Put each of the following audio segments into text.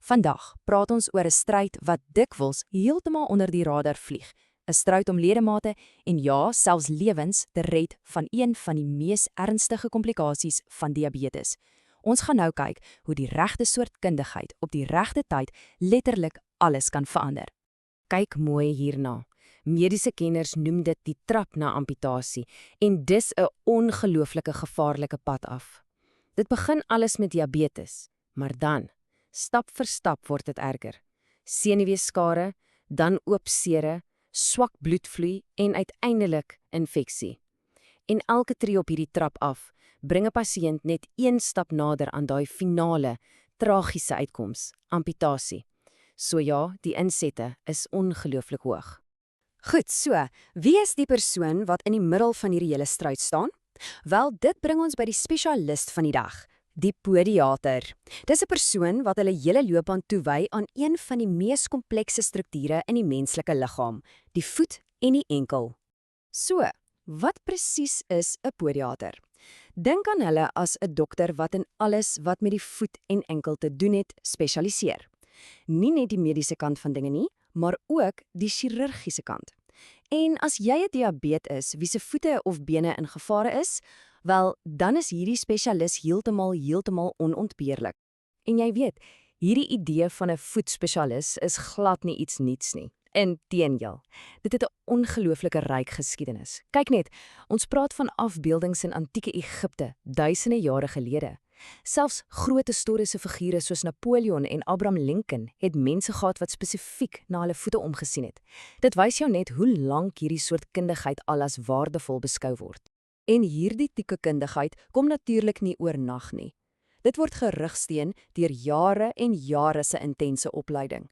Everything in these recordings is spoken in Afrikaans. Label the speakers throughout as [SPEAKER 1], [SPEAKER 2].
[SPEAKER 1] Vandag praat ons oor 'n stryd wat dikwels heeltemal onder die radar vlieg. 'n Stryd om ledemate en ja, selfs lewens te red van een van die mees ernstige komplikasies van diabetes. Ons gaan nou kyk hoe die regte soort kundigheid op die regte tyd letterlik alles kan verander.
[SPEAKER 2] Kyk mooi hierna. Mediese kenners noem dit die trap na amputasie en dis 'n ongelooflike gevaarlike pad af. Dit begin alles met diabetes, maar dan, stap vir stap word dit erger. Senuweeskade, dan oopsere, swak bloedvloei en uiteindelik infeksie. En elke tree op hierdie trap af bring 'n pasiënt net een stap nader aan daai finale, tragiese uitkoms, amputasie. So ja, die insette is ongelooflik hoog.
[SPEAKER 3] Goed, so, wie is die persoon wat in die middel van hierdie hele stryd staan? Wel, dit bring ons by die spesialist van die dag, die podiater. Dis 'n persoon wat hulle hele loopbaan toewy aan een van die mees komplekse strukture in die menslike liggaam, die voet en die enkel. So, wat presies is 'n podiater? Dink aan hulle as 'n dokter wat in alles wat met die voet en enkel te doen het, spesialiseer. Nie net die mediese kant van dinge nie, maar ook die chirurgiese kant. En as jy 'n diabetes is wie se voete of bene in gevaar is, wel, dan is hierdie spesialis heeltemal onontbeerlik. En jy weet, hierdie idee van 'n voetspesialis is glad nie iets nuuts nie. Inteendeel, dit het 'n ongelooflike ryk geskiedenis. Kyk net, ons praat van afbeeldings in antieke Egipte, duisende jare gelede. Selfs groot historiese figure soos Napoleon en Abraham Lincoln het mense gehad wat spesifiek na hulle voete omgesien het. Dit wys jou net hoe lank hierdie soort kundigheid al as waardevol beskou word. En hierdie tipe kundigheid kom natuurlik nie oornag nie. Dit word gerugsteun deur jare en jare se intense opleiding.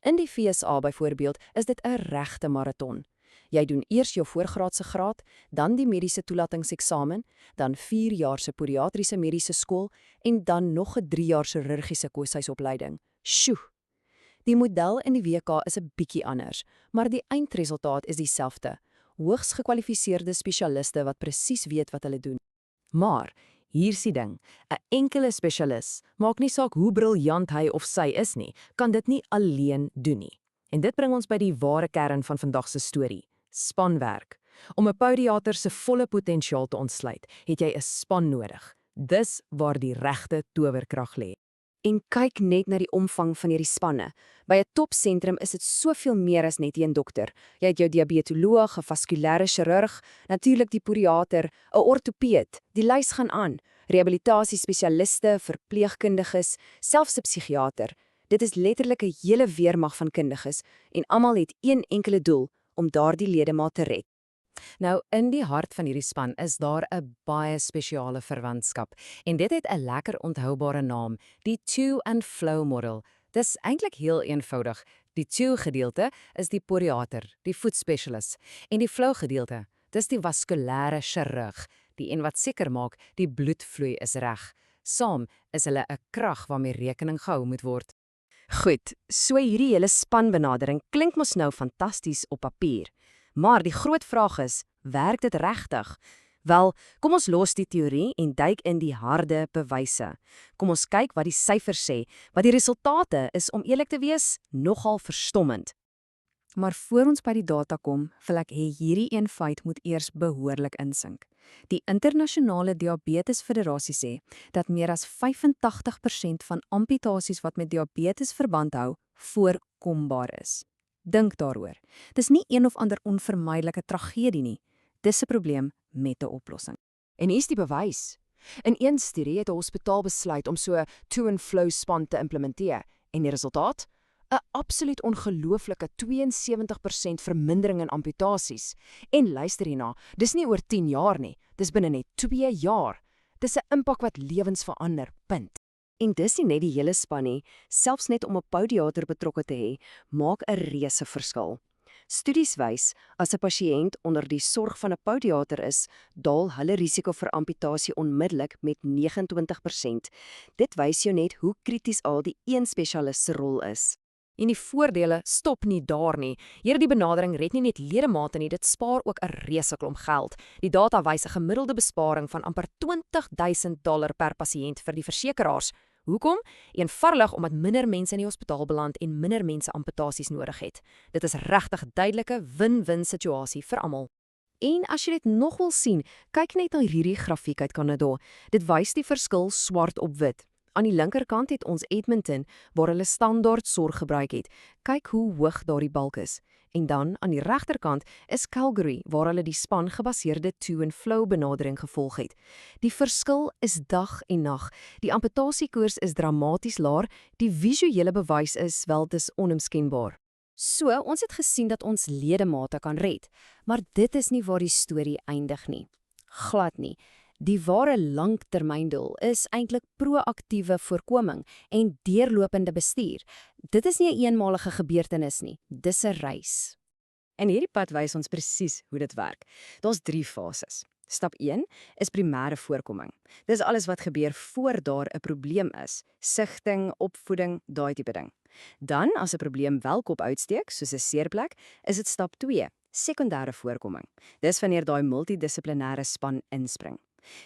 [SPEAKER 3] In die VSA byvoorbeeld is dit 'n regte maraton. Jy doen eers jou voorgraadse graad, dan die mediese toelatingseksamen, dan 4 jaar se podiatriese mediese skool en dan nog 'n 3 jaar chirurgiese koshuisopleiding. Sjoe! Die model in die WK is 'n bietjie anders, maar die eindresultaat is dieselfde. Hoogs gekwalifiseerde spesialiste wat presies weet wat hulle doen. Maar hier's die ding, 'n enkele spesialis, maak nie saak hoe briljant hy of sy is nie, kan dit nie alleen doen nie. En dit bring ons by die ware kern van vandag se storie, spanwerk. Om 'n podiater se volle potensiaal te ontsluit, het jy 'n span nodig. Dis waar die regte towerkrag lê. En kyk net na die omvang van hierdie spanne. By 'n topsentrum is dit soveel meer as net een dokter. Jy het jou diabetoloog, 'n vaskulêre chirurg, natuurlik die podiater, 'n ortopeed. Die lys gaan aan. Rehabilitasiespesialiste, verpleegkundiges, selfs 'n psigiater. Dit is letterlik 'n hele weermag van kundiges en almal het een enkele doel, om daardie ledemaat te red.
[SPEAKER 2] Nou, in die hart van hierdie span is daar 'n baie spesiale verwantskap en dit het 'n lekker onthoubare naam, die to and flow model. Dis eintlik heel eenvoudig. Die to gedeelte is die podiater, die voetspesialis, en die flow gedeelte, dis die vaskulêre chirurg, die een wat seker maak die bloedvloei is reg. Saam is hulle 'n krag waarmee rekening gehou moet word.
[SPEAKER 3] Goed, so hierdie hele spanbenadering klink mos nou fantasties op papier. Maar die groot vraag is, werk dit regtig? Wel, kom ons los die teorie en duik in die harde bewyse. Kom ons kyk wat die syfers sê, wat die resultate is om eerlik te wees, nogal verstommend. Maar voor ons by die data kom, wil ek hê hierdie een feit moet eers behoorlik insink. Die Internasionale Diabetes Federasie sê dat meer as 85% van amputasies wat met diabetes verband hou, voorkombaar is. Dink daaroor. Dis nie een of ander onvermydelike tragedie nie. Dis 'n probleem met 'n oplossing.
[SPEAKER 4] En hier's die bewys. In een studie het 'n hospitaal besluit om so 'n to-and-flow span te implementeer. En die resultaat? 'n absoluut ongelooflike 72% vermindering in amputasies. En luister hierna, dis nie oor 10 jaar nie, dis binne net 2 jaar. Dis 'n impak wat lewens verander, punt.
[SPEAKER 3] En dis nie net die hele span nie, selfs net om 'n podiater betrokke te hê, maak 'n reuse verskil. Studies wys, as 'n pasiënt onder die sorg van 'n podiater is, daal hulle risiko vir amputasie onmiddellik met 29%. Dit wys jou net hoe krities al die een spesialis se rol is.
[SPEAKER 1] En die voordele stop nie daar nie. Hierdie benadering red nie net ledemate nie, dit spaar ook 'n reuse klomp geld. Die data wys 'n gemiddelde besparing van amper $20,000 per pasiënt vir die versekeraars.
[SPEAKER 3] Hoekom? Eenvoudig omdat minder mense in die hospitaal beland en minder mense amputasies nodig het. Dit is regtig duidelike win-win situasie vir almal. En as jy dit nog wil sien, kyk net na hierdie grafiek uit Kanada. Dit wys die verskil swart op wit. Aan die linkerkant het ons Edmonton, waar hulle standaard sorg gebruik het. Kyk hoe hoog daardie balk is. En dan, aan die regterkant, is Calgary, waar hulle die span-gebaseerde to-and-flow benadering gevolg het. Die verskil is dag en nag. Die amputasiekoers is dramaties laer, die visuele bewys is, wel, dis onomskenbaar. So, ons het gesien dat ons ledemate kan red, maar dit is nie waar die storie eindig nie. Glad nie. Die ware langtermyndoel is eintlik proaktiewe voorkoming en deurlopende bestuur. Dit is nie 'n eenmalige gebeurtenis nie, dis 'n reis. En hierdie pad wys ons presies hoe dit werk. Daar's 3 fases. Stap 1 is primêre voorkoming. Dis alles wat gebeur voor daar 'n probleem is. Sigting, opvoeding, daai tipe ding. Dan, as 'n probleem wel kop uitsteek, soos 'n seerplek, is dit stap 2, sekondêre voorkoming. Dis wanneer daai multidissiplinêre span inspring.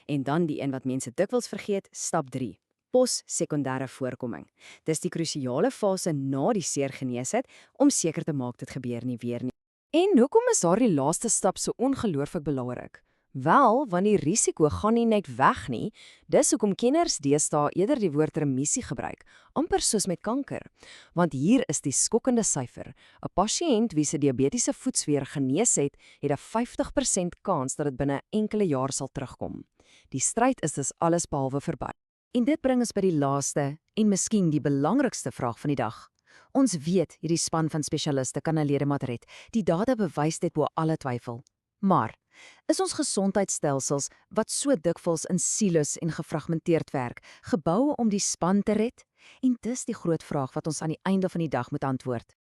[SPEAKER 3] En dan die een wat mense dikwels vergeet, stap 3, pos-sekondêre voorkoming. Dis die krusiale fase na die seer genees het, om seker te maak dit gebeur nie weer nie.
[SPEAKER 2] En hoekom is daardie laaste stap so ongelooflik belangrik? Wel, want die risiko gaan nie net weg nie, dis hoekom kenners deesdae eerder die woord remissie gebruik, amper soos met kanker. Want hier is die skokkende syfer. 'n Pasiënt wie se diabetiese voetsweer genees het, het 'n 50% kans dat dit binne enkele jaar sal terugkom. Die stryd is dus alles behalwe verby. En dit bring ons by die laaste en miskien die belangrikste vraag van die dag. Ons weet hierdie span van spesialiste kan 'n ledemaat red. Die data bewys dit bo alle twyfel. Maar is ons gesondheidstelsels, wat so dikwels in silo's en gefragmenteerd werk, gebou om die span te red? En dis die groot vraag wat ons aan die einde van die dag moet antwoord.